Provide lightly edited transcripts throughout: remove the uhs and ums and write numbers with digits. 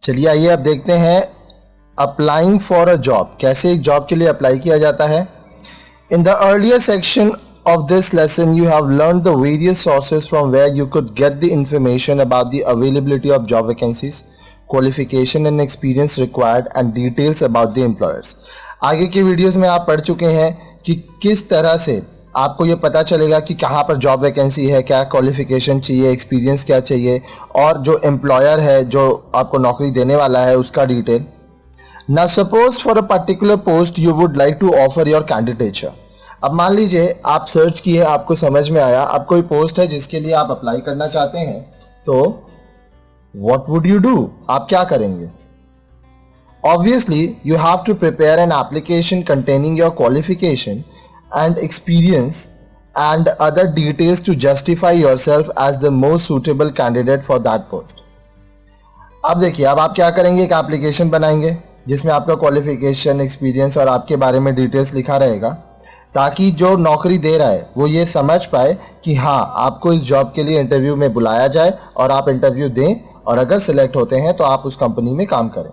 चलिए आइए अब देखते हैं अप्लाइंग फॉर अ जॉब, कैसे एक जॉब के लिए अप्लाई किया जाता है। In the earlier section of this lesson you have learned the various sources from where you could get the information about the availability of job vacancies, qualification and experience required and details about the employers. आगे के videos में आप पढ़ चुके हैं कि किस तरह से आपको ये पता चलेगा कि कहाँ पर जॉब वैकेंसी है, क्या क्वालिफिकेशन चाहिए, एक्सपीरियंस क्या चाहिए और जो एम्प्लॉयर है जो आपको नौकरी देने वाला है उसका detail. Now suppose for a particular post you would like to offer your candidature. अब मान लीजिए आप सर्च किए, आपको समझ में आया अब कोई पोस्ट है जिसके लिए आप अप्लाई करना चाहते हैं, तो व्हाट वुड यू डू, आप क्या करेंगे? Obviously you have to prepare an application containing your qualification and experience and other details to justify yourself as the most suitable candidate for that post. अब देखिए, अब आप क्या करेंगे, एक एप्लीकेशन बनाएंगे जिसमें आपका क्वालिफिकेशन, एक्सपीरियंस और आपके बारे में डिटेल्स लिखा रहेगा, ताकि जो नौकरी दे रहा है वो ये समझ पाए कि हाँ आपको इस जॉब के लिए इंटरव्यू में बुलाया जाए और आप इंटरव्यू दें और अगर सिलेक्ट होते हैं तो आप उस कंपनी में काम करें।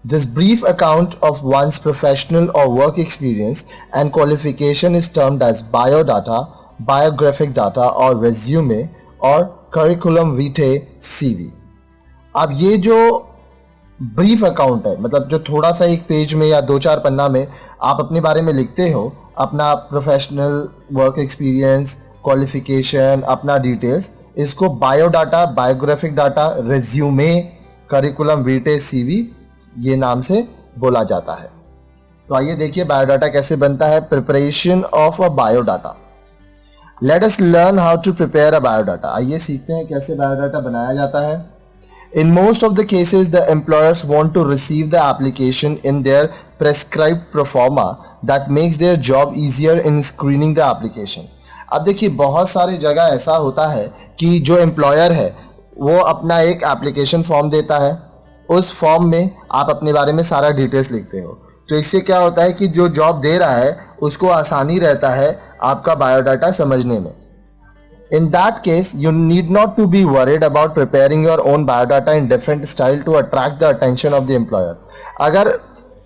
This brief account of one's professional और work experience and qualification is termed as biodata, biographic data और रेज्यूमे और करिकुलम विटे CV। अब ये जो ब्रीफ अकाउंट है, मतलब जो थोड़ा सा एक पेज में या 2-4 पन्ना में आप अपने बारे में लिखते हो, अपना प्रोफेशनल वर्क एक्सपीरियंस, क्वालिफिकेशन, अपना डिटेल्स, इसको biodata, biographic data, resume, curriculum vitae CV ये नाम से बोला जाता है। तो आइए देखिए बायोडाटा कैसे बनता है। Preparation of a biodata. Let us learn how to prepare a biodata. आइए सीखते हैं कैसे बायोडाटा बनाया जाता है। In most of the cases, the employers want to receive the application in their prescribed proforma that makes their job easier in screening the application. अब देखिए, बहुत सारी जगह ऐसा होता है कि जो एम्प्लॉयर है वो अपना एक एप्लीकेशन फॉर्म देता है, उस फॉर्म में आप अपने बारे में सारा डिटेल्स लिखते हो, तो इससे क्या होता है कि जो जॉब दे रहा है उसको आसानी रहता है आपका बायोडाटा समझने में। In that case, you need not to be worried about preparing your own biodata in different style to attract the attention of the employer. अगर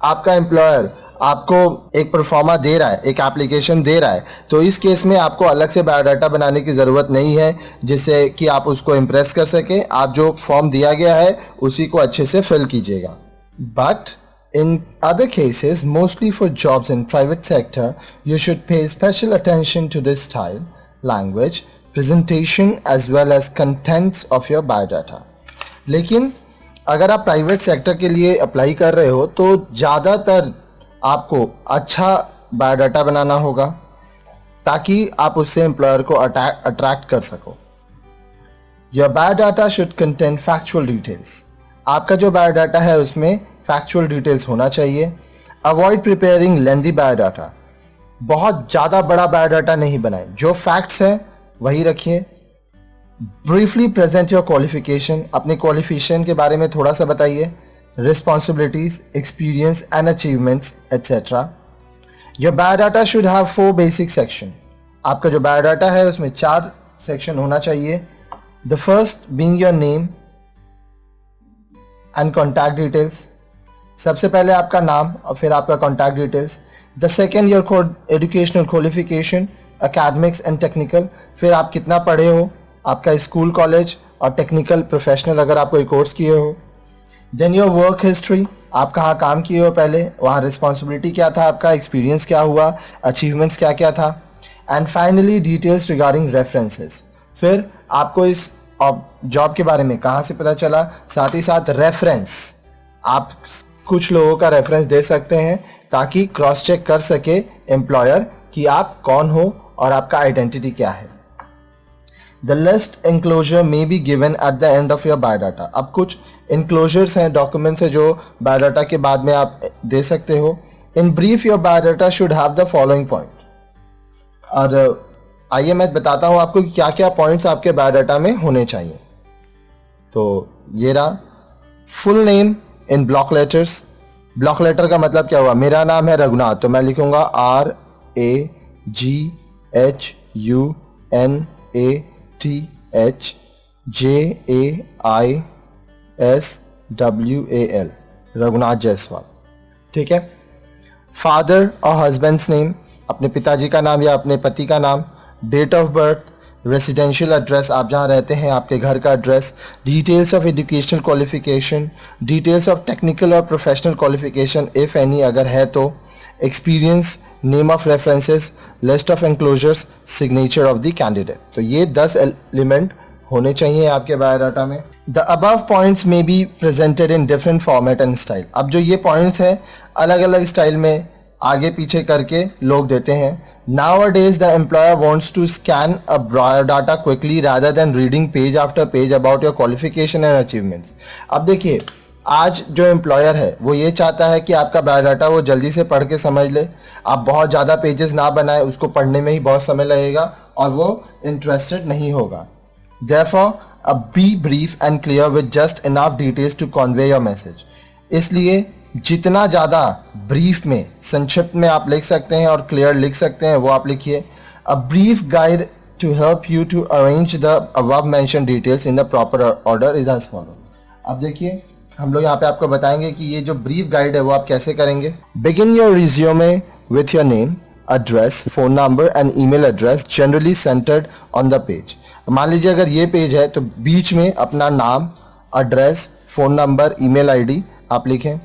आपका एम्प्लॉयर आपको एक परफॉर्मा दे रहा है, एक एप्लीकेशन दे रहा है, तो इस केस में आपको अलग से बायोडाटा बनाने की ज़रूरत नहीं है जिससे कि आप उसको इम्प्रेस कर सकें। आप जो फॉर्म दिया गया है उसी को अच्छे से फिल कीजिएगा। But in other cases, mostly for jobs in private sector, you should pay special attention to this style, language, presentation as well as contents of your biodata. लेकिन अगर आप प्राइवेट सेक्टर के लिए अप्लाई कर रहे हो तो ज़्यादातर आपको अच्छा बायोडाटा बनाना होगा ताकि आप उससे एम्प्लॉयर को अट्रैक्ट कर सको। Your biodata should contain factual details. आपका जो बायोडाटा है उसमें फैक्चुअल डिटेल्स होना चाहिए। Avoid preparing lengthy biodata. बहुत ज़्यादा बड़ा बायोडाटा नहीं बनाएं, जो फैक्ट्स हैं वही रखिए। Briefly present your qualification. अपने क्वालिफिकेशन के बारे में थोड़ा सा बताइए। Responsibilities, experience and achievements etcetera. Your biodata should have 4 basic section. आपका जो बायोडाटा है उसमें 4 सेक्शन होना चाहिए। The first being your name and contact details. सबसे पहले आपका नाम और फिर आपका contact details. The second your educational qualification, academics and technical. फिर आप कितना पढ़े हो, आपका स्कूल, कॉलेज और टेक्निकल, प्रोफेशनल अगर आप कोई कोर्स किए हो। देन योर वर्क हिस्ट्री, आप कहाँ काम किए हो पहले, वहाँ रिस्पॉन्सिबिलिटी क्या था आपका, एक्सपीरियंस क्या हुआ, अचीवमेंट्स क्या क्या था। And finally details regarding references. फिर आपको इस जॉब के बारे में कहाँ से पता चला, साथ ही साथ रेफरेंस, आप कुछ लोगों का रेफरेंस दे सकते हैं ताकि क्रॉस चेक कर सके एम्प्लॉयर कि आप कौन हो और आपका आइडेंटिटी क्या है। The list enclosure may be given at the end of your biodata. अब कुछ एनक्लोजर्स हैं, डॉक्यूमेंट्स हैं जो बायोडाटा के बाद में आप दे सकते हो। In brief your biodata should have the following point. और आइए मैं बताता हूँ आपको क्या क्या पॉइंट्स आपके बायोडाटा में होने चाहिए। तो ये रहा, full name in block letters. Block letter का मतलब क्या हुआ, मेरा नाम है रघुनाथ तो मैं लिखूंगा RAGHUNATHJAIS WAL, रघुनाथ जायसवाल। ठीक है। फादर और हस्बैंड्स नेम, अपने पिताजी का नाम या अपने पति का नाम। Date of birth, residential address, आप जहाँ रहते हैं आपके घर का address. Details of educational qualification, details of technical और प्रोफेशनल क्वालिफिकेशन इफ़ एनी अगर है तो, experience, name of references, list of enclosures, signature of the candidate. तो ये 10 एलिमेंट होने चाहिए आपके बायोडाटा में। द अबव पॉइंट्स में be presented in different format and style. अब जो ये पॉइंट्स है अलग अलग स्टाइल में आगे पीछे करके लोग देते हैं। Nowadays, the employer wants to scan a biodata quickly rather than reading page after page about your qualification and achievements. अब देखिए, आज जो एम्प्लॉयर है वो ये चाहता है कि आपका बायोडाटा वो जल्दी से पढ़ के समझ ले। आप बहुत ज़्यादा पेजेस ना बनाए, उसको पढ़ने में ही बहुत समय लगेगा और वो इंटरेस्टेड नहीं होगा। Therefore, be brief and clear with just enough details to convey your message. इसलिए जितना ज़्यादा ब्रीफ में, संक्षिप्त में आप लिख सकते हैं और क्लियर लिख सकते हैं वो आप लिखिए। A brief guide to help you to arrange the above mention details in the proper order is as follow. अब देखिए, हम लोग यहाँ पे आपको बताएंगे कि ये जो ब्रीफ गाइड है वो आप कैसे करेंगे। Begin your resume with your name, address, phone number and email address generally centred on the page. मान लीजिए अगर ये पेज है तो बीच में अपना नाम, address, phone number, email ID आप लिखें।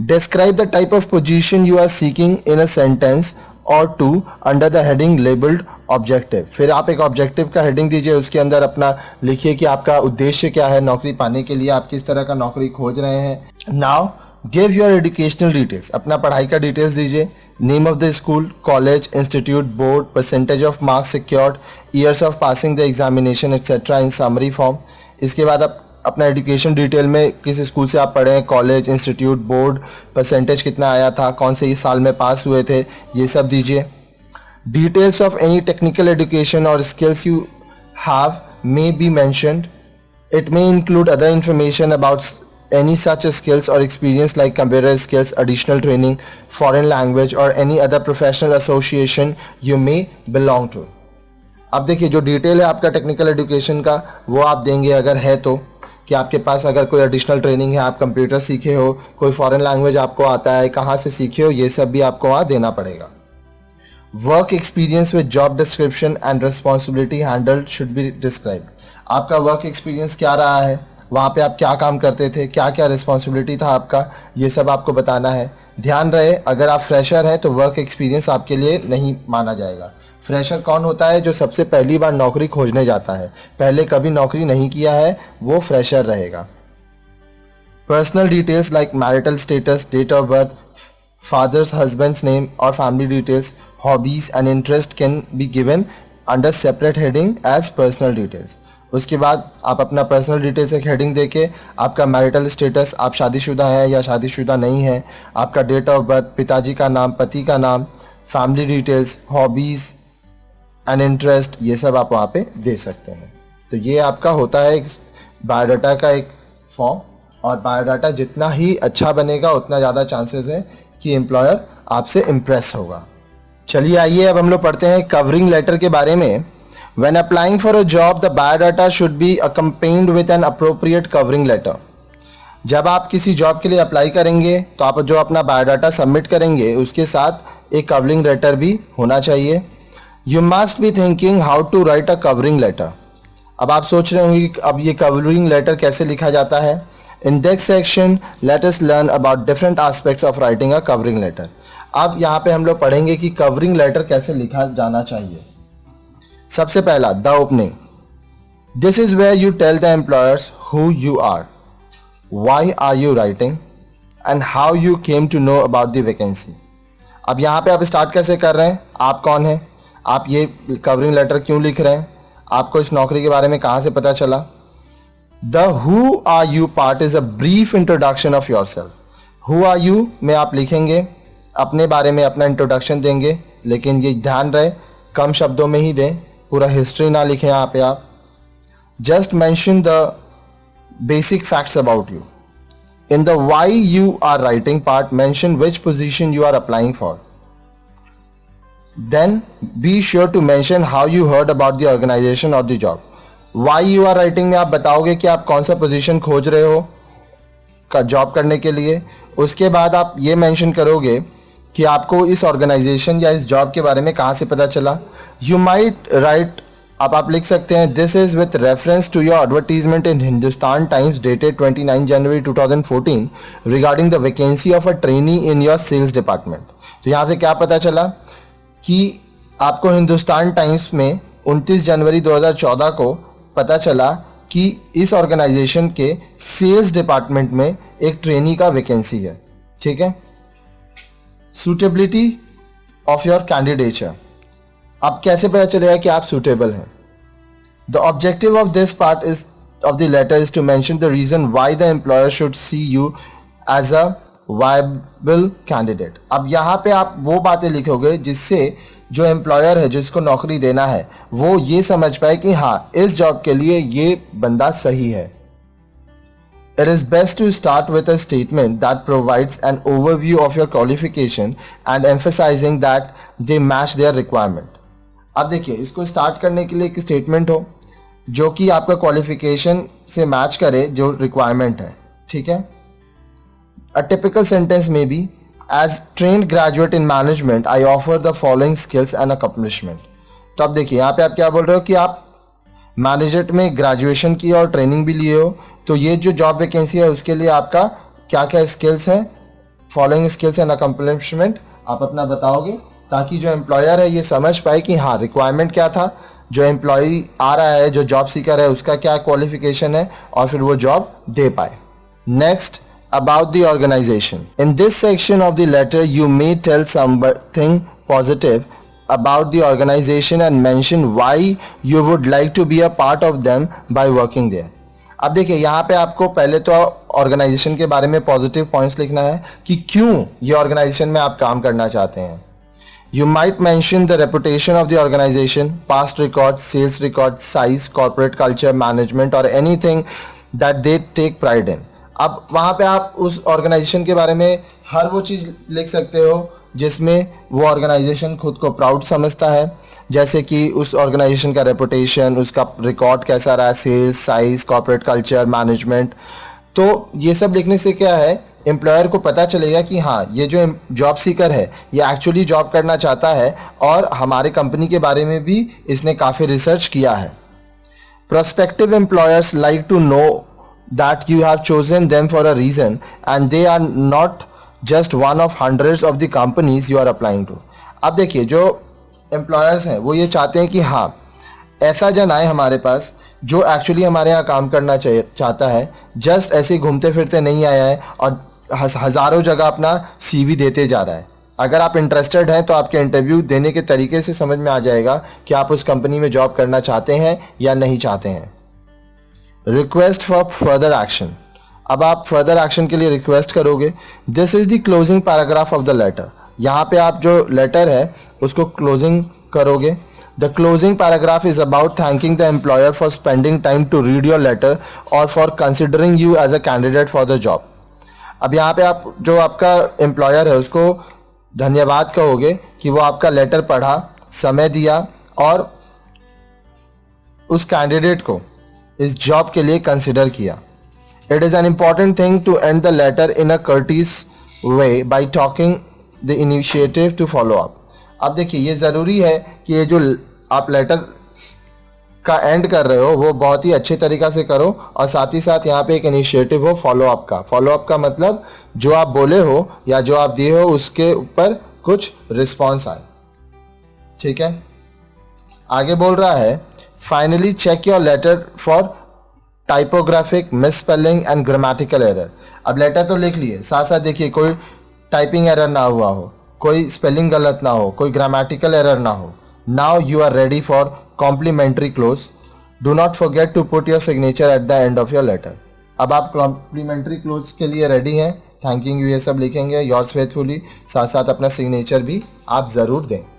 Describe the type of position you are seeking in a sentence or two under the heading labeled objective। फिर आप एक ऑब्जेक्टिव का हेडिंग दीजिए, उसके अंदर अपना लिखिए कि आपका उद्देश्य क्या है नौकरी पाने के लिए, आप किस तरह का नौकरी खोज रहे हैं। Now give your educational details, अपना पढ़ाई का डिटेल्स दीजिए। Name of the school, college, institute, board, percentage of marks secured, years of passing the examination etcetera in summary form. इसके बाद आप अपना एजुकेशन डिटेल में किस स्कूल से आप पढ़े हैं, कॉलेज, इंस्टीट्यूट, बोर्ड, परसेंटेज कितना आया था, कौन से इस साल में पास हुए थे, ये सब दीजिए। Details of any technical education और skills you have may be mentioned. It may include other information about any such skills or experience like computer skills, additional training, foreign language or any other professional association you may belong to। अब देखिए, जो detail है आपका technical education का वो आप देंगे अगर है तो, कि आपके पास अगर कोई एडिशनल ट्रेनिंग है, आप कंप्यूटर सीखे हो, कोई फॉरेन लैंग्वेज आपको आता है, कहाँ से सीखे हो, ये सब भी आपको वहाँ देना पड़ेगा। Work experience with job description and responsibility handled should be described. आपका वर्क एक्सपीरियंस क्या रहा है, वहाँ पे आप क्या काम करते थे, क्या क्या रिस्पॉन्सिबिलिटी था आपका, ये सब आपको बताना है। ध्यान रहे, अगर आप फ्रेशर हैं तो वर्क एक्सपीरियंस आपके लिए नहीं माना जाएगा। फ्रेशर कौन होता है? जो सबसे पहली बार नौकरी खोजने जाता है, पहले कभी नौकरी नहीं किया है, वो फ्रेशर रहेगा। Personal details like marital status, date of birth, father's husband's name और family details, hobbies and interest can be given under separate heading as personal details. उसके बाद आप अपना पर्सनल डिटेल्स एक हेडिंग देके आपका मैरिटल स्टेटस, आप शादीशुदा हैं या शादीशुदा नहीं हैं, आपका डेट ऑफ बर्थ, पिताजी का नाम, पति का नाम, family details, hobbies and interest, ये सब आप वहाँ पे दे सकते हैं। तो ये आपका होता है एक बायोडाटा का एक फॉर्म, और बायोडाटा जितना ही अच्छा बनेगा उतना ज़्यादा चांसेस है कि एम्प्लॉयर आपसे इम्प्रेस होगा। चलिए आइए अब हम लोग पढ़ते हैं कवरिंग लेटर के बारे में। When applying for a job, the biodata should be accompanied with an appropriate covering letter। जब आप किसी जॉब के लिए अप्लाई करेंगे तो आप जो अपना बायोडाटा सबमिट करेंगे उसके साथ एक कवरिंग लेटर भी होना चाहिए। You must be thinking how to write a covering letter। अब आप सोच रहे होंगे कि अब ये कवरिंग लेटर कैसे लिखा जाता है। In this section, let us learn about different aspects of writing a covering letter। अब यहाँ पे हम लोग पढ़ेंगे कि कवरिंग लेटर कैसे लिखा जाना चाहिए। सबसे पहला, the opening. This is where you tell the employers who you are, why are you writing and how you came to know about the vacancy. अब यहाँ पे आप स्टार्ट कैसे कर रहे हैं, आप कौन हैं, आप ये कवरिंग लेटर क्यों लिख रहे हैं, आपको इस नौकरी के बारे में कहाँ से पता चला। The who are you part is a brief introduction of yourself. Who are you में आप लिखेंगे अपने बारे में, अपना इंट्रोडक्शन देंगे, लेकिन ये ध्यान रहे कम शब्दों में ही दें, पूरा हिस्ट्री ना लिखें यहाँ पे आप। Just mention the basic facts about you. In the why you are writing part mention which position you are applying for. Then be sure to mention how you heard about the organisation और the job. Why you are writing में आप बताओगे कि आप कौन सा position खोज रहे हो, का जॉब करने के लिए। उसके बाद आप ये मेंशन करोगे कि आपको इस ऑर्गेनाइजेशन या इस जॉब के बारे में कहाँ से पता चला। यू माइट राइट, अब आप लिख सकते हैं this is with reference to your advertisement in Hindustan Times dated 29 January 2014 regarding the vacancy of a trainee in your sales department. तो यहाँ से क्या पता चला कि आपको हिंदुस्तान टाइम्स में 29 जनवरी 2014 को पता चला कि इस ऑर्गेनाइजेशन के सेल्स डिपार्टमेंट में एक ट्रेनी का वैकेंसी है। ठीक है। सूटेबिलिटी ऑफ योर कैंडिडेचर, अब कैसे पता चलेगा कि आप सूटेबल हैं। The objective of this part is of the letter is to mention the reason why the employer should see you as a viable candidate. अब यहाँ पे आप वो बातें लिखोगे जिससे जो एम्प्लॉयर है, जिसको नौकरी देना है, वो ये समझ पाए कि हाँ इस जॉब के लिए ये बंदा सही है। It is best to start with a statement that provides an overview of your qualification and emphasizing that they match their requirement. अब देखिए, इसको स्टार्ट करने के लिए एक स्टेटमेंट हो जो कि आपका क्वालिफिकेशन से मैच करे जो रिक्वायरमेंट है। ठीक है। A typical sentence may be, as trained graduate in management, I offer the following skills and accomplishment. तो अब देखिए यहाँ पे आप क्या बोल रहे हो कि आप मैनेजमेंट में ग्रेजुएशन की और ट्रेनिंग भी लिए हो, तो ये जो जॉब वैकेंसी है उसके लिए आपका क्या क्या स्किल्स है, फॉलोइंग स्किल्स एंड अकम्पलिशमेंट आप अपना बताओगे, ताकि जो एम्प्लॉयर है ये समझ पाए कि हाँ रिक्वायरमेंट क्या था, जो एम्प्लॉय आ रहा है, जो जॉब सीकर है, उसका क्या क्वालिफिकेशन है, और फिर वो जॉब दे पाए। Next, about the organization. In this section of the letter, you may tell something positive about the organization and mention why you would like to be a part of them by working there. अब देखिए यहाँ पे आपको पहले तो organisation के बारे में पॉजिटिव पॉइंट्स लिखना है कि क्यों ये ऑर्गेनाइजेशन में आप काम करना चाहते हैं। You might mention the reputation of the organization, past records, sales records, size, corporate culture, management or anything that they take pride in. अब वहाँ पे आप उस ऑर्गेनाइजेशन के बारे में हर वो चीज़ लिख सकते हो जिसमें वो ऑर्गेनाइजेशन खुद को प्राउड समझता है, जैसे कि उस ऑर्गेनाइजेशन का रेपुटेशन, उसका रिकॉर्ड कैसा रहा, sales, size, corporate culture, management. तो ये सब लिखने से क्या है, एम्प्लॉयर को पता चलेगा कि हाँ ये जो जॉब सीकर है ये एक्चुअली जॉब करना चाहता है और हमारे कंपनी के बारे में भी इसने काफ़ी रिसर्च किया है। Prospective employers like to know that you have chosen them for a reason and they are not just one of hundreds of the companies you are applying to. अब देखिए जो एम्प्लॉयर्स हैं वो ये चाहते हैं कि हाँ ऐसा जन आए हमारे पास जो एक्चुअली हमारे यहाँ काम करना चाहता है, जस्ट ऐसे घूमते फिरते नहीं आया है और हज़ारों जगह अपना CV देते जा रहा है। अगर आप इंटरेस्टेड हैं तो आपके इंटरव्यू देने के तरीके से समझ में आ जाएगा कि आप उस कंपनी में जॉब करना चाहते हैं या नहीं चाहते हैं। रिक्वेस्ट फॉर फर्दर एक्शन, अब आप फर्दर एक्शन के लिए रिक्वेस्ट करोगे। This is the closing paragraph of the letter, यहाँ पे आप जो लेटर है उसको क्लोजिंग करोगे। The closing paragraph is about thanking the employer for spending time to read your letter और for considering you as a candidate for the job. अब यहाँ पे आप जो आपका एम्प्लॉयर है उसको धन्यवाद कहोगे कि वो आपका लेटर पढ़ा, समय दिया और उस कैंडिडेट को इस जॉब के लिए कंसिडर किया। It is an important thing to end the letter in a courteous way by talking the initiative to follow up. अब देखिए ये ज़रूरी है कि ये जो आप लेटर का एंड कर रहे हो वो बहुत ही अच्छे तरीक़ा से करो और साथ ही साथ यहाँ पे एक इनिशिएटिव हो फॉलो अप का। फॉलो अप का मतलब जो आप बोले हो या जो आप दिए हो उसके ऊपर कुछ रिस्पॉन्स आए। ठीक है। आगे बोल रहा है, finally check your letter for typographic misspelling and grammatical error. अब लेटर तो लिख लिए, साथ साथ देखिए कोई टाइपिंग एरर ना हुआ हो, कोई स्पेलिंग गलत ना हो, कोई ग्रामेटिकल एरर ना हो। Now you are ready for complimentary close. Do not forget to put your signature at the end of your letter. अब आप कॉम्प्लीमेंट्री क्लोज के लिए रेडी हैं, थैंकिंग यू ये सब लिखेंगे, योर्स फेथफुली, साथ साथ अपना सिग्नेचर भी आप ज़रूर दें।